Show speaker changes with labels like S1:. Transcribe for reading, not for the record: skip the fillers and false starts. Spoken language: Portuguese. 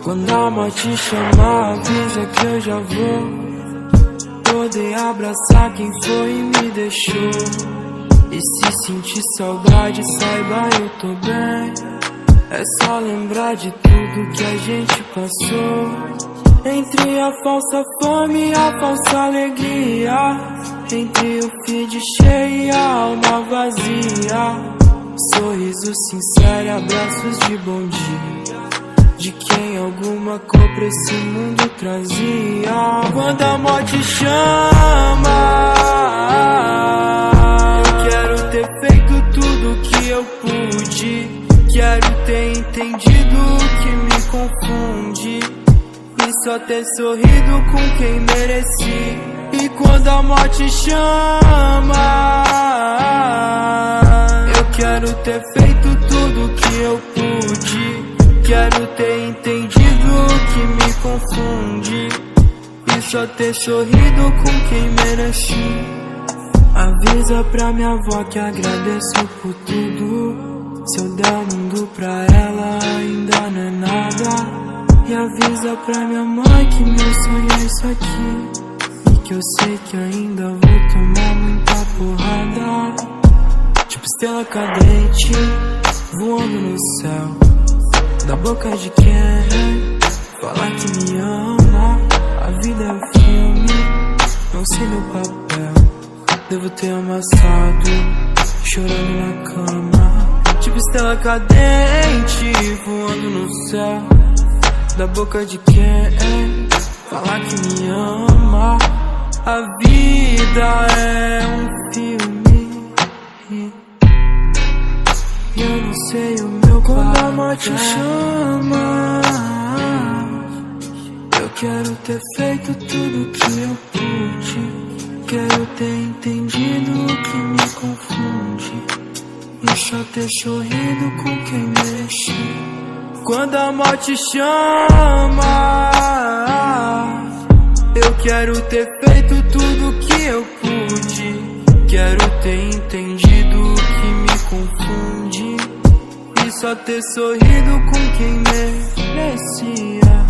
S1: Quando a morte chamar, avisa que eu já vou. Poder abraçar quem foi e me deixou. E se sentir saudade, saiba eu tô bem. É só lembrar de tudo que a gente passou. Entre a falsa fome e a falsa alegria, entre o feed cheio e a alma vazia. Sorriso sincero, abraços de bom dia, de quem alguma cor pra esse mundo trazia. Quando a morte chama, eu quero ter feito tudo que eu pude. Quero ter entendido o que me confunde e só ter sorrido com quem mereci. E quando a morte chama, eu quero ter feito tudo que eu pude. Quero ter entendido o que me confunde e só ter sorrido com quem mereci. Avisa pra minha avó que agradeço por tudo. Se eu der o mundo pra ela, ainda não é nada. E avisa pra minha mãe que meu sonho é isso aqui, e que eu sei que ainda vou tomar muita porrada. Tipo estrela cadente, voando no céu, da boca de quem falar que me ama. A vida é um filme, não sei meu papel. Devo ter amassado, chorando na cama. Tipo estrela cadente, voando no céu, da boca de quem falar que me ama. A vida é um filme e eu não sei o meu papel. Quando a morte chama, eu quero ter feito tudo que eu pude. Quero ter entendido o que me confunde e só ter sorrido com quem mereci. Quando a morte chama, eu quero ter feito tudo que eu pude. Quero ter entendido o que me confunde e só ter sorrido com quem merecia.